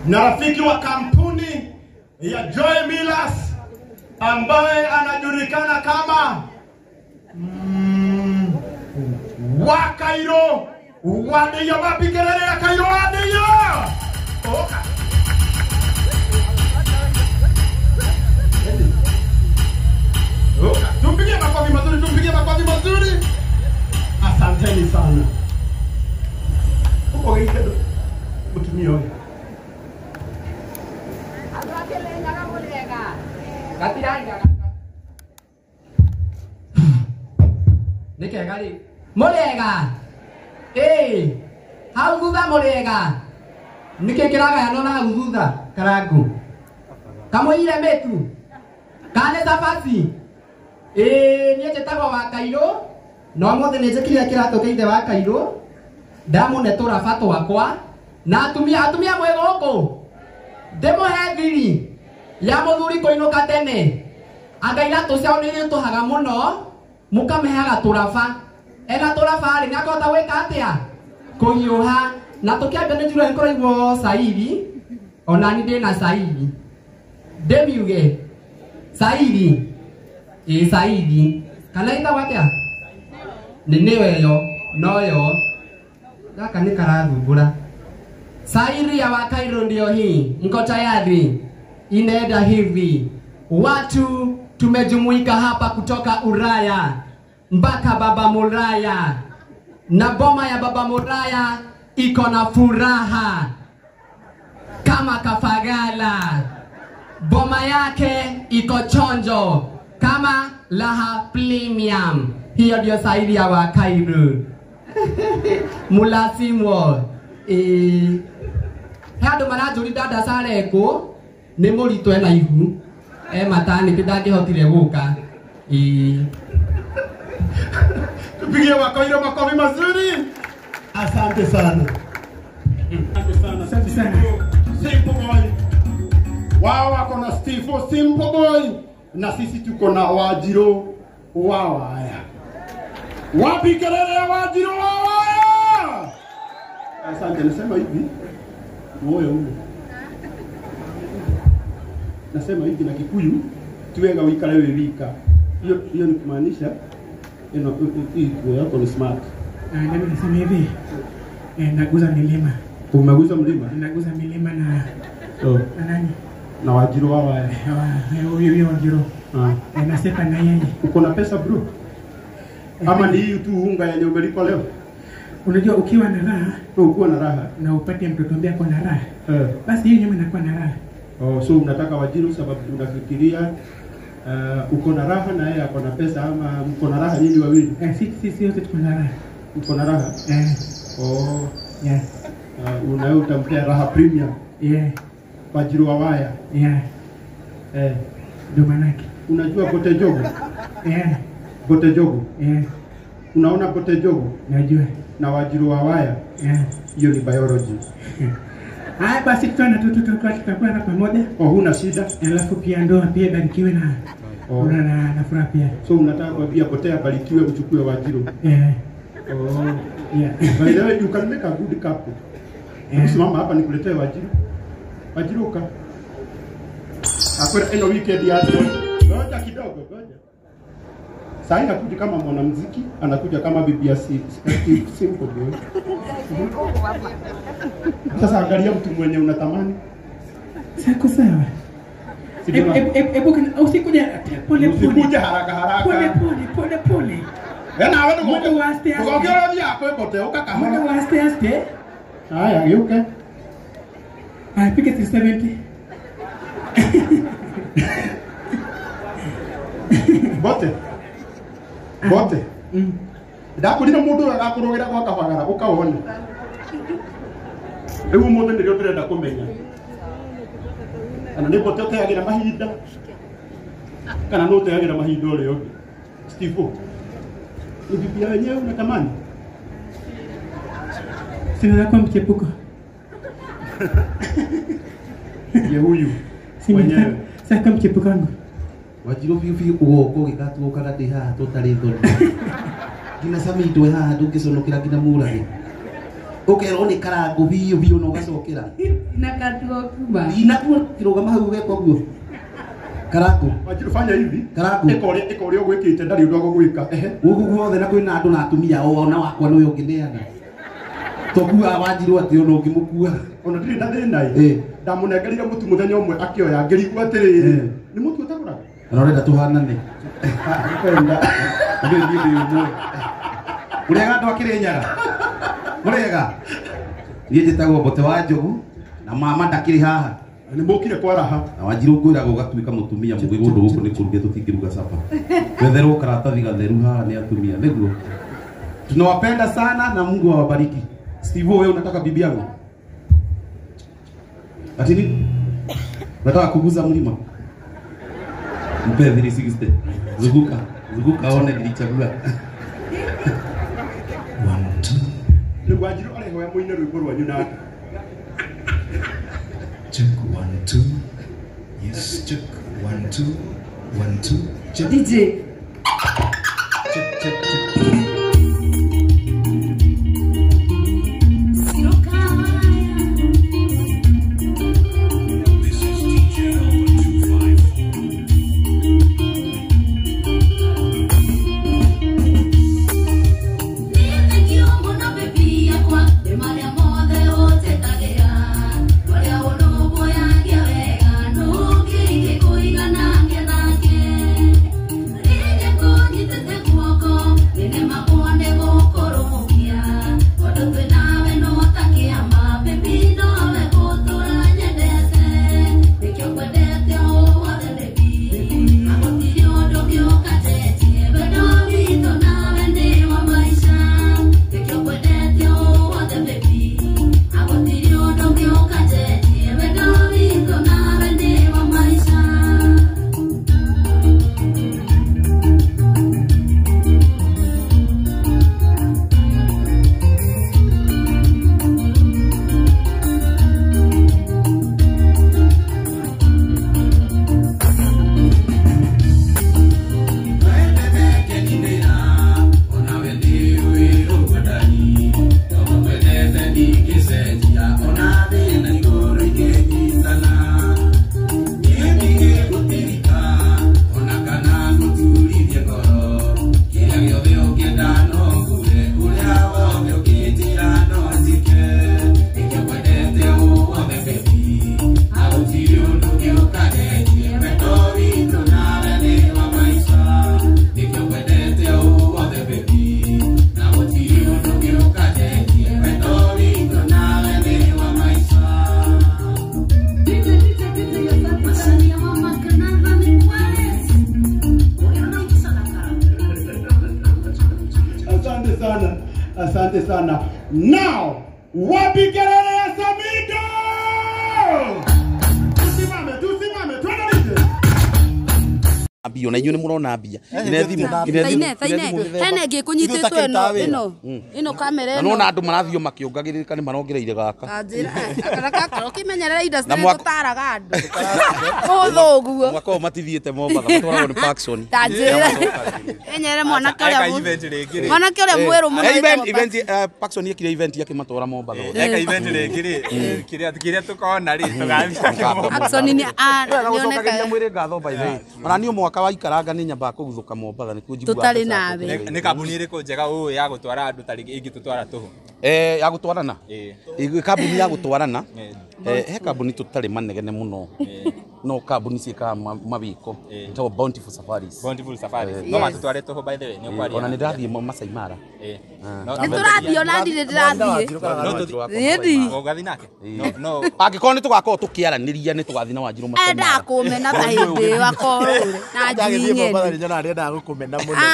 na rafiki wa kampuni ya Joy Millers ambaye anajulikana kama Wakairo Wadeyo. Wapi kelele ya Kairo Wadeyo? Oka. Oka. Tumpigie makofi mazuri, tumpigie makofi mazuri. Asanteni sana. Uko hiki mtumio. Nike gali Molega. Hau thutha Molega. Nike kiraga ya nona hau thutha karagu. Kamuire metu. Kane safasi. Niye jetagwo Wakairo. No mothe nije kiria kiratokeire Wakairo. Ndamune tura fato wakwa. Na atumia mwe goko. Demo heavy. Ya muthuri koinuka tene. Angaira tuciao ni tuhaga muno. Mukamehaga turafa. Ega turafa ri nakota weka atia kuhiuha na tukiambia ni njura nkoraigwo Saidi ona ni ndina Saidi demiuge Saidi Saidi kana ita watia ni niwe yo noyo gaka ni karathungura Saidi ya Wakairo ndio hii. Mko tayari? Inaenda hivi. Watu tumejumuika hapa kutoka Uraya mpaka Baba Muraya, na boma ya Baba Muraya iko na furaha kama Kafagala. Boma yake iko chonjo kama Laha Premium. Hiyo ndio Saidi ya Wakairo. Mulasimwo hado marajuri dada sare ko ni murito ena ihu matani kidagi hotire guka Tupigie Wakairo makofi mazuri. Asante sana. Asante sana. Simple Boy. Wao wako na Steve Simple Boy na sisi tuko na Wajiro Wawaya. Wapi kelele ya Wajiro Wawaya? Asante. Nasema hivi. Moyo huu. Nasema hivi na Kikuyu tuwega wikale wika. Hiyo ni kumaanisha hii yako ni smart. Ndio nasema hivi. Naguza milima. Umeguza mlima? Naguza milima na na nani? Na Wajiro Wawaya. Huyo Wajiro. Nasepa na yeye. Uko na pesa bro? Ama ni hii tu unga yenye umelipa leo? Unajua ukiwa na raha, ukiwa na raha na upate mtoto mbia kwa na raha. Basi hiyo nyuma inakuwa na raha. So unataka Wajiro sababu unafikiria uko na raha na yeye ako na pesa, ama uko na raha nyinyi wawili? Sisi wote tuko na raha. Uko na raha? Yes. Unao utampea Raha Premium? Wajiro Wawaya? Ndio manake. Unajua Bote Jogo? Bote Jogo? Unaona Bote Jogo? Najua. Na Wajiro Wawaya? Hiyo ni biology. Haya basi tutakuwa na pamoja. Huna shida. Alafu pia ndoa pia barikiwe na na furaha pia. So unataka pia Bote abarikiwe uchukue Wajiro? By the way, you can make a good couple. Usimama hapa nikuletee Wajiro. Wajiro ka. Akwenda eno weekend ya leo. Ngoja kidogo, ngoja. Sasa anakuja kama mwanamuziki, anakuja kama bibi ya Simple Boy. Sasa angalia mtu mwenye unatamani. Sako sawa. Usikuja pole pole. Usikuja haraka. Pole pole. Yana wewe ngoja waste. Ngoja wewe hapo Bote ukakama. Ngoja waste. Haya, geuke. Piga 70. Bote. Ndakurira mundu agakurugira kwa Kafagara ukawone. Riu mundu ndio turenda kumenya. Ana ni Bote uteagira mahinda. Kana no uteagira mahinda ule yote. Steve. Ni bibi yenyewe unatamani? Sina kwa mchepuko. Ye huyu. Mwenyewe. Sasa mchepuko wangu. Wajiro fiu ugo gikatu kana tiha tutari thoni. Gina sami twe haha tukicunukira gina mura ri. Ukerwo ni karangu biu no gacokera. Na katuo kuma. Ina tu kirugama hau geko guo. Karangu. Wajifanya hivi. Karangu. Eko rio gwikite ndari undu gwika. Gugu guothe na kwina andu na atumia ona wakwa no yongineana. Tokua Wanjiru ati ono ngimukua. Ona ndiri ndathina i. Ndamunengerire mutu muthenya umwe akioya ngirigwa atiriri. Ni mutu utagura. Arorenda tuhanane. Kwenda. Ndio umwe. Urega ndo akirenyaga. Urega. Niĩ njĩtagwo Mbote wa Njogu na mama ndakĩrĩ haha. Ni mukire kwaraha. Na Wanjiru ngwĩraga ũgatuĩka mũtumia mũgĩ gũndũ gũkũ nĩ kũruge tũtingĩruga capa. Wetherwo karatathi gatheru haha nĩ atumia nĩguo. Tunawapenda sana na Mungu awabariki. Steve, wewe unataka bibi yangu? Ati nini? Unataka kuguza mlima? Mpe 360. Zunguka one nilichagua. 1 2 Ni Wanjiru arehoya muine rwimbo rwanyu nake. check 1 2 yes check 1 2 1 2 check DJ. check Asante sana. Now, wapi kelele ya Samido? Tusimame, twende nje. Abio na inyuĩ nĩ mũrona mbia. Hene ngĩkũnyitĩtwo ĩno kamera ĩno. No na andũ marathio makĩongagĩrĩrĩka nĩ marongereire gaka. Anjĩra akara ũkĩmenyerera industry gũtaraga andũ. Ũthũ ũguo. Mwaka ũyũ matithiĩte Mombatha matwaragwo nĩ Paxson. Anjĩra enyere mwanake ũrĩa mwanake ũrĩa mwerũ mũno. Event Paxson yekire event yake matwara Mombatha. Eka event rĩngĩ kĩrĩa tũkona rĩ tũgathiĩ. Paxson nĩ nĩoneka mwĩrĩ ngatho by the way. Ona niĩ mwaka wa ikaranga nĩ nyambaga kũguthũka Mombatha nĩkuo njiguaga. Tũtarĩ nawe. Nĩ kambuni ĩrĩkũ njega ũũ ya gũtwara andũ tarĩ ingĩtũtwara tũhũ? Ya gũtwarana. Kambuni ya gũtwarana. He kambuni tũtarĩ manegene mũno. No kambuni ciĩkaga mawĩko. Tagwo Bountiful Safaris. Bountiful Safaris. No matũtware tũhũ by the way nĩ ũkwaria. Ona nĩ ndĩrathiĩ Masai Mara. Nĩ tũrathiĩ ona ndirĩ ndĩrathiĩ. Ũgathiĩ nake? No. Angĩkorwo nĩ tũgakorwo tũkĩaranĩria nĩ tũgathiĩ na Wanjiru Masai Mara. Enda kũmena ta hĩndĩ wakorwo na njing'eni.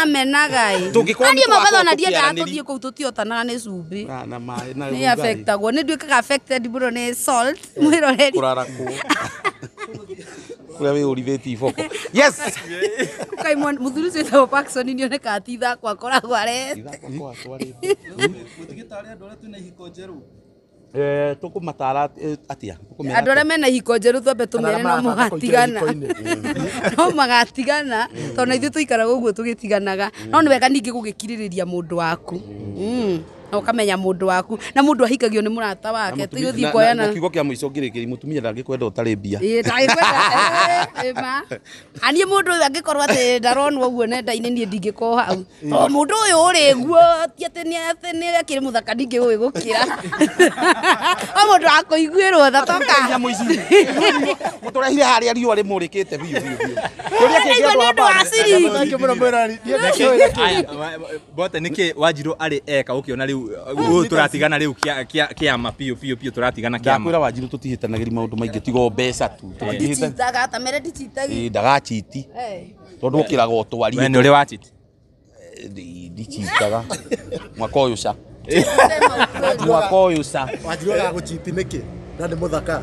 Amenaga ĩ. Tũngĩkorwo Mombatha ona ndiendaga tũthiĩ kũu tũtiotanaga nĩ cumbĩ. Nĩ affectagwo. Nĩ nduĩkaga affected mũno nĩ salt. Mwĩroreri. Kũrara kũ. Kũrĩa wĩũrithĩtie iboko. Yes. Kaimwa mũthuri ũcio wĩtagwo Paxson nĩonekaga ti ithako akoragwo arete. Tũtigĩtarĩ andũ arĩa twĩna ihiko njerũ. Tũkũmatara atĩa? Andũ arĩa mena ihiko njerũ twambe tũmere no mũgatigana. No magatigana tondũ ithuĩ tũikaraga ũguo tũgĩtiganaga. No nĩ wega ningĩ gũgĩkirĩrĩria mũndũ waku. na ukamenya mundu waku na mundu ahikagio ni murata wake tiguthii koyana na kiugo kia muico ngirikiri mutumia ndangikwenda utari mbia ma ani mundu uyu angikorwo ati ndaronwo uguo nenda-ini nie ndingiko hau o mundu uyu uri guo ti ati ni akiri muthaka ndingi uyu gukira o mundu akuiguirwo tha toka muturehire haria riua rimurikite biu kuria kingi andu bote niki Wanjiru ari eka ukiona riu turatigana riu kiama piu turatigana kiama ndakwira Wanjiru tutihitanagiri maundu maingi tigo mbeca tu ndicitaga ta mere ndicitagi ndagachiti tondu ukiraga utwari we ni uri wa chiti ndicitaga mwaka uyu ca mwaka uyu ca Wanjiru agaguchiti niki na ndi muthaka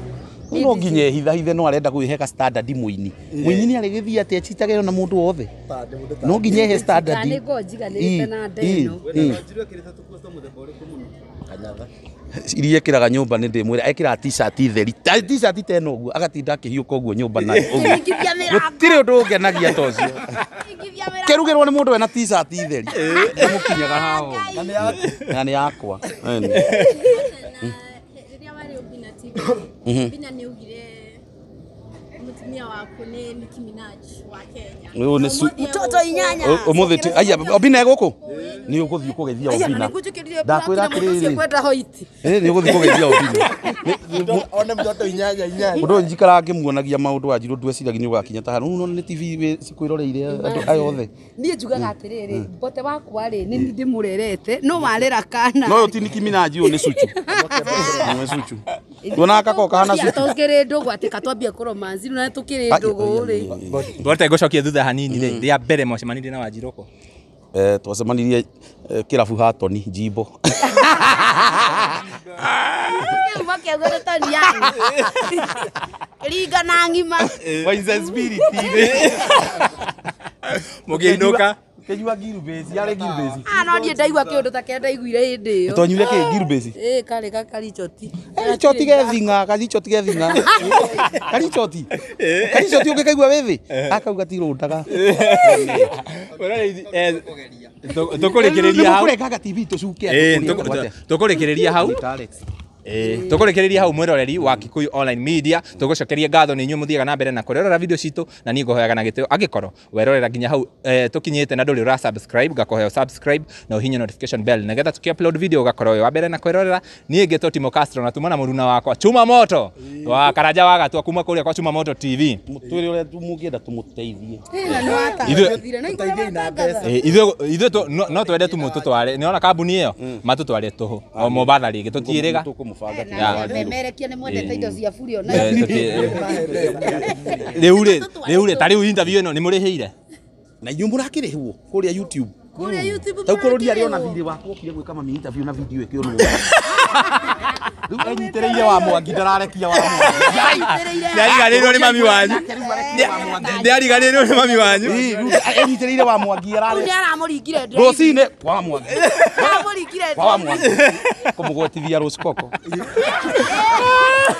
no nginye hithe no arenda gwiheka standard muini ni ari githia ati achitage na mundu wothe no nginye he standard ni gojiga ni na ndeno Wanjiru akirita tukuosta muthemba uri kumuno kanyatha iria ekiraga nyumba ni ndimwira ekira t-shirt theri t-shirt teno uguo agatinda akihiuka uguo nyumba na gutire undu ungenagia tocio kerugirwo ni mundu wena t-shirt theri mukinyaga hao na ni yakwa Bina ni ugire mutumia waku ni Nicki Minaj wa Kenya. Uyu ni mtoto inyanya umuthi tu aya Obina guku ni ukuthi kugethia Obina ndakwira atiriri kwenda hoiti ni ukuthi kugethia Obina one mtoto inyanya mundu njikara ngimuonagia maundu Wanjiru ndweciragia ni ugakinya ta hano no ni TV cikwiroreire andu ayothe nie njugaga atiriri bote wakwa ri ni ndimurerete no warera kana no ti Nicki Minaj uyu ni Suchu ni Suchu tuona kako kana Suchu tokere ndugu ati katwambia kuromanzi na tukiri ndugu ri bote ngocokia thutha hanini ri ria mbere mocemanirie na Wanjiru ko twacemanirie kirabu Hatoni Jimbo mwake ngore tani yangu riga na ngima Waiza spirit ri mugiinuka kejua Gilbezi yale Gilbezi no nie ndaigua kindu ta kenda iguire hindi iyo tonyure ke Gilbezi kale kakarichoti choti gethinga karichoti gethinga karichoti ungekaigua withi akauga tirundaga tukurikireria hau kurekaga TV tucuke tukurikireria hau tukurekereria hau mwiroreri wa Kikuyu Online Media tugucokeria ngatho ni inyu muthiaga na mbere na kurorera video citu na ni ngohoyaga na gitio agikorwo werorera nginya hau tukinyite na nduri ura subscribe gakoheo subscribe na uhinye notification bell nagetha tukiupload video gakorwo wa mbere na kurorera ni ngito Timo Castro na tumana muruna wakwa Chuma Moto wa Karanja waga tu kuma kuria kwa Chuma Moto TV twiri ure tumugienda tumuteithie ithu no twende tumututware niona kambuni iyo matutware tuhu o mobatha rigi tutiriga memerekia ni mwendete indo cia buri ona riu tari interview ino ni murihire na inyu murakirihwo kuria YouTube kuria YouTube tau kuroria ri ona thiri wakwa ukire gwika mami interview na video ikio no riu anyitereire wa Mwangi ndararekia wa Mwangi ndariganirwo ni mami wanyu ndariganirwo ni mami wanyu riu anyitereire wa Mwangi arare aramuringire Rosine wa Mwangi aramuringire wa Mwangi kumugwetithia Rose Coco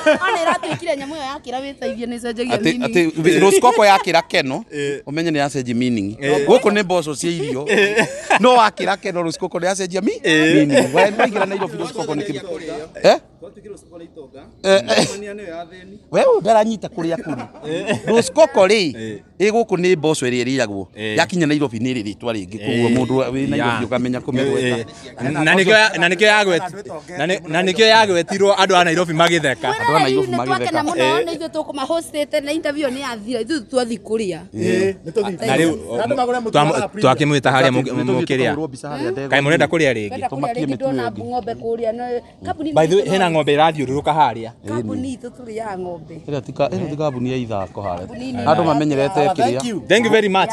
ona iratuikire nyamu yo yakira witaithie ni cenjagia meaning ati Rose Coco yakira Keno umenye ni acenji meaning guku ni mboco cia irio no wakira Keno Rose Coco ni acenjia meaning wewe ngigira na Nairobi Rose Coco ni kitu wewe ndaranyita kuria kuri Rose Coco ri guku ni mboco iri iriagwo yakinya Nairobi ni ritwa ringi koguo mundu wi Nairobi ukamenya kumegweta na nikio yagwetirwo andu a Nairobi magitheka andu a Nairobi magitheka na muno ni ithu tukuma hostete na interview ni athira ithu twathi kuria na riu twakimwita haria mukiria kai murenda kuria ringi tumakie mituna ng'ombe kuria kabuni by the way hena ng'ombe irathiururuka haria kabuni ithu turi ya ng'ombe ira ti kabuni ya ithako haria andu mamenyerete kiria thank you very much